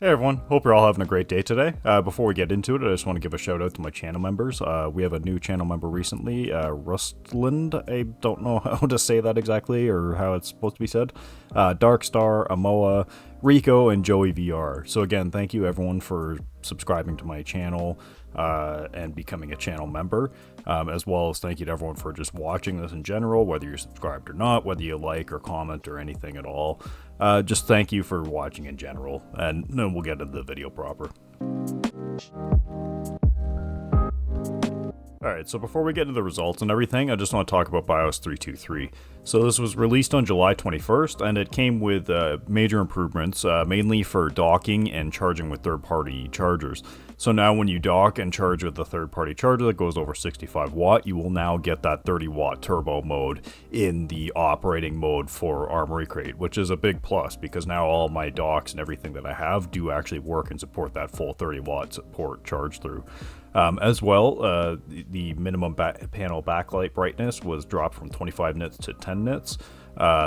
Hey everyone, hope you're all having a great day today. Before we get into it, I just want to give a shout out to my channel members. We have a new channel member recently, Rustland. I don't know how to say that exactly or how it's supposed to be said. Darkstar, Amoa, Rico, and Joey VR. So again, thank you everyone for subscribing to my channel and becoming a channel member, as well as thank you to everyone for just watching this in general, whether you're subscribed or not, whether you like or comment or anything at all. Just thank you for watching in general, and then we'll get into the video proper. Alright, so before we get into the results and everything, I just want to talk about BIOS 323. So this was released on July 21st, and it came with major improvements, mainly for docking and charging with third-party chargers. So now when you dock and charge with a third-party charger that goes over 65 watt, you will now get that 30 watt turbo mode in the operating mode for Armory Crate, which is a big plus because now all my docks and everything that I have do actually work and support that full 30 watt support charge through. As well, the minimum panel backlight brightness was dropped from 25 nits to 10 nits.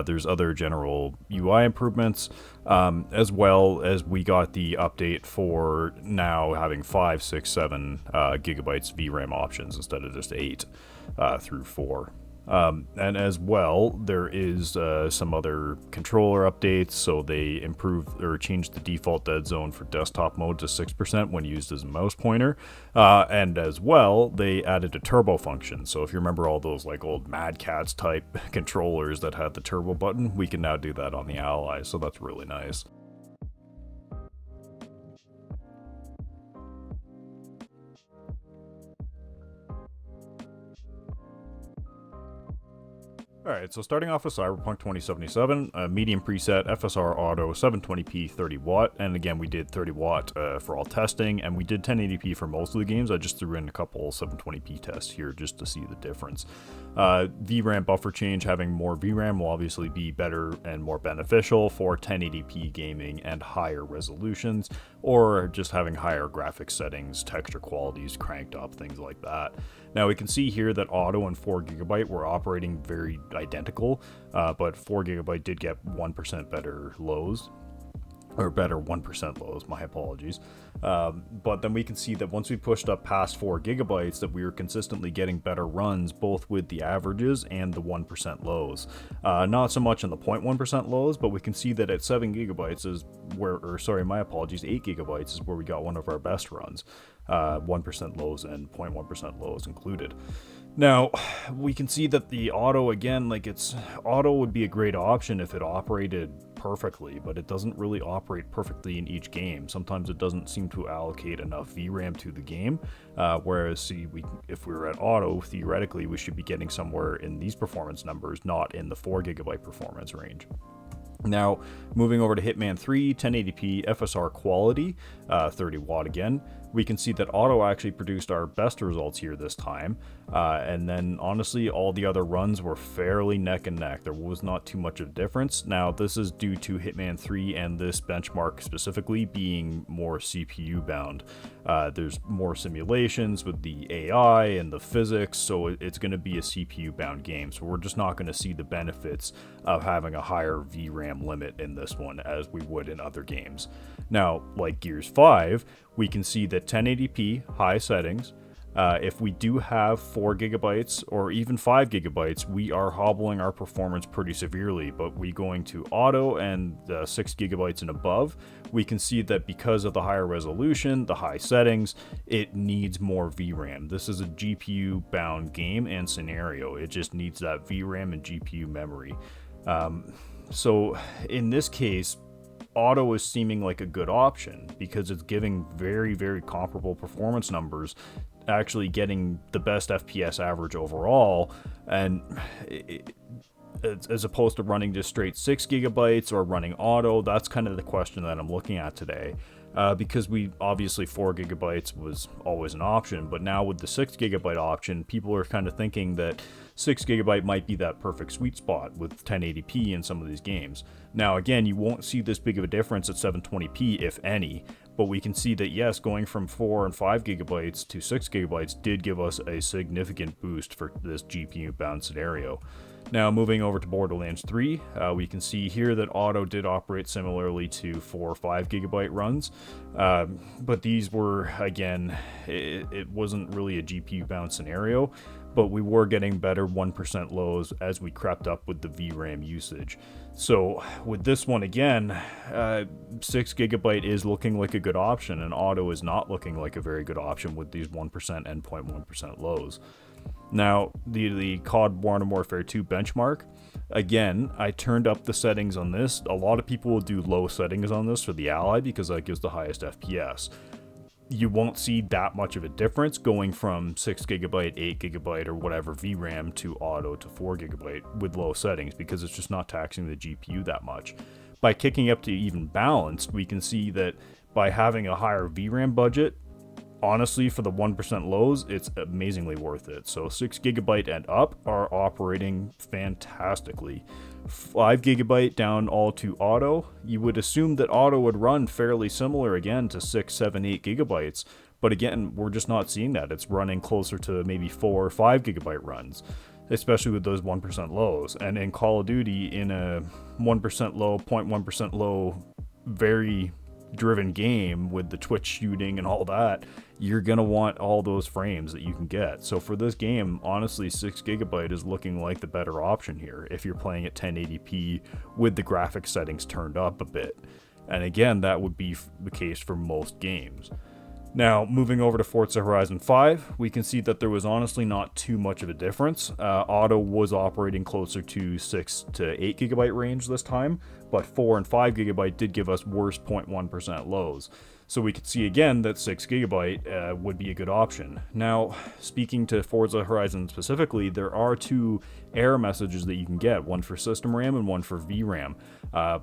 There's other general UI improvements, as well as we got the update for now having 5, 6, 7 gigabytes VRAM options instead of just 8 through 4. And as well, there is some other controller updates, so they improved or changed the default dead zone for desktop mode to 6% when used as a mouse pointer, and as well, they added a turbo function. So if you remember all those like old Mad Catz type controllers that had the turbo button, we can now do that on the Ally, so that's really nice. Alright, so starting off with Cyberpunk 2077, medium preset, FSR auto, 720p, 30 watt, and again we did 30 watt for all testing, and we did 1080p for most of the games. I just threw in a couple 720p tests here just to see the difference. VRAM buffer change, having more VRAM will obviously be better and more beneficial for 1080p gaming and higher resolutions, or just having higher graphics settings, texture qualities cranked up, things like that. Now we can see here that auto and 4GB were operating very identical, but 4GB did get 1% better lows, or better 1% lows, my apologies. But then we can see that once we pushed up past 4GB that we were consistently getting better runs both with the averages and the 1% lows. Not so much in the 0.1% lows, but we can see that at 7GB is where, or sorry, my apologies, 8GB is where we got one of our best runs. 1% lows and 0.1% lows included. Now, we can see that the auto, again, like auto would be a great option if it operated perfectly, but it doesn't really operate perfectly in each game. Sometimes it doesn't seem to allocate enough VRAM to the game, whereas see, if we were at auto, theoretically we should be getting somewhere in these performance numbers, not in the 4GB performance range. Now, moving over to Hitman 3, 1080p FSR quality, 30 watt again, we can see that auto actually produced our best results here this time, and then honestly all the other runs were fairly neck and neck. There was not too much of a difference. Now this is due to Hitman 3 and this benchmark specifically being more CPU bound. There's more simulations with the AI and the physics, so it's going to be a CPU bound game, so we're just not going to see the benefits of having a higher VRAM limit in this one as we would in other games. Now, like Gears 5, we can see that 1080p high settings, if we do have 4GB or even 5GB, we are hobbling our performance pretty severely, but we going to auto and 6GB and above, we can see that because of the higher resolution, the high settings, it needs more VRAM. This is a GPU bound game and scenario. It just needs that VRAM and GPU memory. So in this case, auto is seeming like a good option because it's giving very, very comparable performance numbers, actually getting the best FPS average overall, and as opposed to running just straight 6GB or running auto. That's kind of the question that I'm looking at today. Because we obviously 4GB was always an option, but now with the 6GB option, people are kind of thinking that 6GB might be that perfect sweet spot with 1080p in some of these games. Now again, you won't see this big of a difference at 720p, if any, but we can see that yes, going from 4 and 5GB to 6GB did give us a significant boost for this GPU bound scenario. Now moving over to Borderlands 3, we can see here that auto did operate similarly to 4 or 5 gigabyte runs, but these were, again, it wasn't really a GPU bound scenario, but we were getting better 1% lows as we crept up with the VRAM usage. So with this one again, 6 gigabyte is looking like a good option, and auto is not looking like a very good option with these 1% and 0.1% lows. Now, the COD Modern Warfare 2 benchmark, again, I turned up the settings on this. A lot of people will do low settings on this for the Ally because that gives the highest FPS. You won't see that much of a difference going from 6 gigabyte, 8 gigabyte, or whatever VRAM to auto to 4 gigabyte with low settings because it's just not taxing the GPU that much. By kicking up to even balanced, we can see that by having a higher VRAM budget, honestly, for the 1% lows, it's amazingly worth it. So 6 gigabyte and up are operating fantastically. 5 gigabyte down all to auto, you would assume that auto would run fairly similar again to 6, 7, 8 gigabytes. But again, we're just not seeing that. It's running closer to maybe 4 or 5 gigabyte runs, especially with those 1% lows. And in Call of Duty, in a 1% low, 0.1% low, very driven game with the twitch shooting and all that, you're gonna want all those frames that you can get. So for this game, honestly, 6 gigabyte is looking like the better option here if you're playing at 1080p with the graphics settings turned up a bit. And again, that would be the case for most games. Now, moving over to Forza Horizon 5, we can see that there was honestly not too much of a difference. Auto was operating closer to 6 to 8 gigabyte range this time, but 4 and 5 gigabyte did give us worse 0.1% lows. So we could see again that 6 gigabyte would be a good option. Now, speaking to Forza Horizon specifically, there are 2 error messages that you can get, one for system RAM and one for VRAM,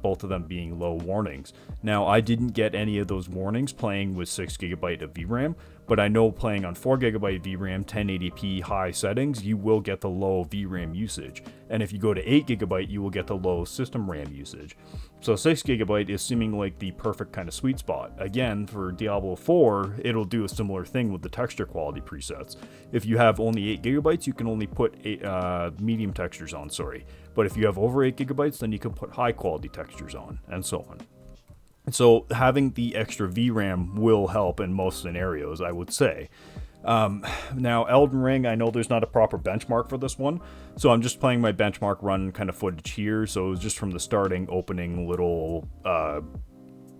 both of them being low warnings. Now, I didn't get any of those warnings playing with 6 gigabyte of VRAM, but I know playing on 4 gigabyte VRAM, 1080p high settings, you will get the low VRAM usage. And if you go to 8 gigabyte, you will get the low system RAM usage. So 6 gigabyte is seeming like the perfect kind of sweet spot. Again, for Diablo 4, it'll do a similar thing with the texture quality presets. If you have only 8 gigabytes, you can only put medium textures on, But if you have over 8 gigabytes, then you can put high quality textures on, and so on. So having the extra VRAM will help in most scenarios, I would say. Now, Elden Ring, I know there's not a proper benchmark for this one, so I'm just playing my benchmark run kind of footage here. So it was just from the starting opening little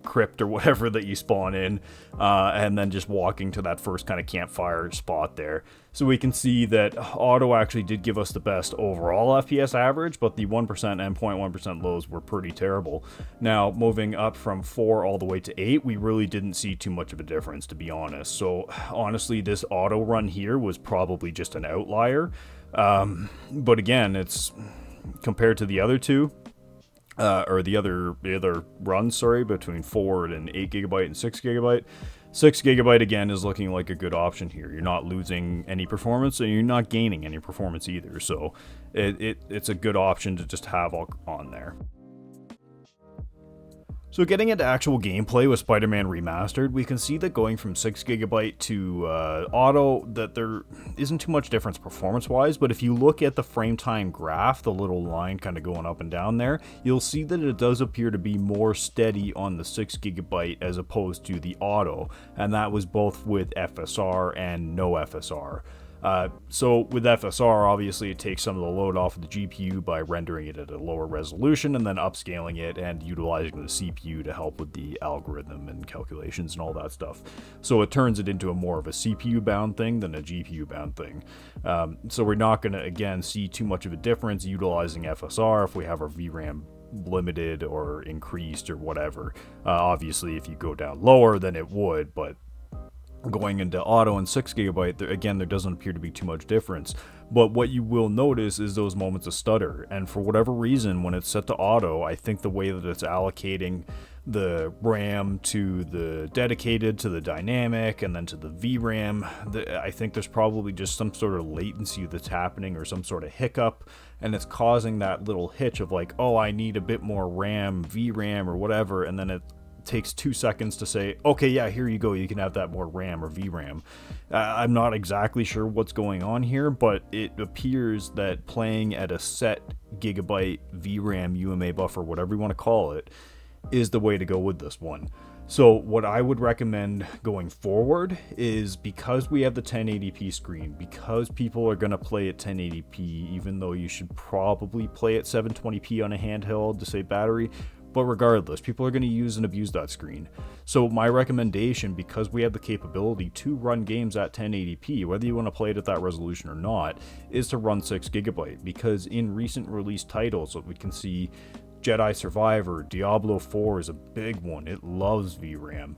crypt or whatever that you spawn in, and then just walking to that first kind of campfire spot there. So we can see that auto actually did give us the best overall FPS average, but the 1% and 0.1% lows were pretty terrible. Now, moving up from 4 all the way to 8, we really didn't see too much of a difference, to be honest. So honestly, this auto run here was probably just an outlier. But again, it's compared to the other two, or the other runs, between 4 and 8 gigabyte and 6 gigabyte. 6 gigabyte again is looking like a good option here. You're not losing any performance, and you're not gaining any performance either. So it's a good option to just have on there. So getting into actual gameplay with Spiderman Remastered, we can see that going from 6 gigabyte to auto, that there isn't too much difference performance-wise, but if you look at the frame time graph, the little line kind of going up and down there, you'll see that it does appear to be more steady on the 6 gigabyte as opposed to the auto, and that was both with FSR and no FSR. So with FSR, obviously it takes some of the load off of the GPU by rendering it at a lower resolution and then upscaling it and utilizing the CPU to help with the algorithm and calculations and all that stuff. So it turns it into a more of a CPU bound thing than a GPU bound thing. So we're not going to, again, see too much of a difference utilizing FSR if we have our VRAM limited or increased or whatever. Obviously, if you go down lower, then it would, but going into auto and 6 gigabyte, again, there doesn't appear to be too much difference. But what you will notice is those moments of stutter. And for whatever reason, when it's set to auto, I think the way that it's allocating the RAM to the dedicated, to the dynamic, and then to the VRAM, I think there's probably just some sort of latency that's happening or some sort of hiccup, and it's causing that little hitch of like, oh, I need a bit more RAM, VRAM, or whatever, and then it takes 2 seconds to say, okay, yeah, here you go, you can have that more RAM or VRAM. I'm not exactly sure what's going on here, but it appears that playing at a set gigabyte VRAM UMA buffer, whatever you want to call it, is the way to go with this one. So what I would recommend going forward is, because we have the 1080p screen, because people are going to play at 1080p, even though you should probably play at 720p on a handheld to save battery, but regardless, people are going to use and abuse that screen. So my recommendation, because we have the capability to run games at 1080p, whether you want to play it at that resolution or not, is to run 6GB, because in recent release titles, we can see Jedi Survivor, Diablo 4 is a big one. It loves VRAM.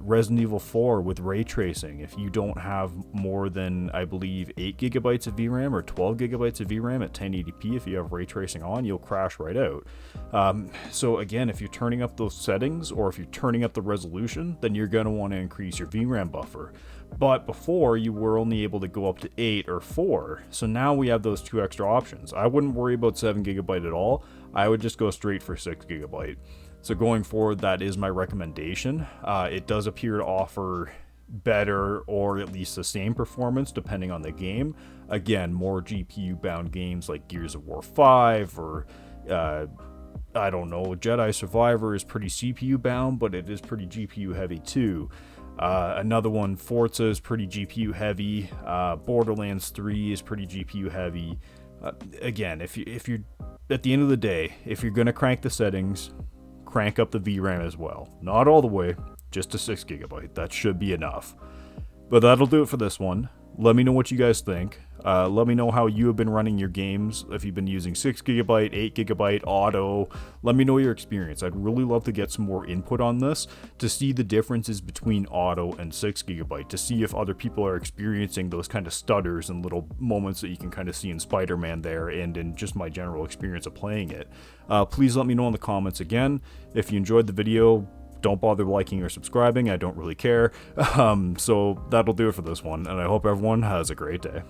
Resident Evil 4 with ray tracing. If you don't have more than, I believe, 8GB of VRAM or 12GB of VRAM at 1080p, if you have ray tracing on, you'll crash right out. So again, if you're turning up those settings, or if you're turning up the resolution, then you're going to want to increase your VRAM buffer. But before, you were only able to go up to 8 or 4. So now we have those 2 extra options. I wouldn't worry about 7GB at all. I would just go straight for 6GB. So going forward, that is my recommendation. It does appear to offer better, or at least the same performance depending on the game. Again, more GPU bound games like Gears of War 5 or I don't know, Jedi Survivor is pretty CPU bound, but it is pretty GPU heavy too. Another one, Forza, is pretty GPU heavy. Borderlands 3 is pretty GPU heavy. Again, if you're at the end of the day, if you're gonna crank the settings, crank up the VRAM as well. Not all the way, just to 6GB. That should be enough. But that'll do it for this one. Let me know what you guys think. Let me know how you have been running your games. If you've been using 6GB, 8GB, auto. Let me know your experience. I'd really love to get some more input on this, to see the differences between auto and 6GB, to see if other people are experiencing those kind of stutters and little moments that you can kind of see in Spiderman there, and in just my general experience of playing it. Please let me know in the comments again. If you enjoyed the video, don't bother liking or subscribing, I don't really care. So that'll do it for this one, and I hope everyone has a great day.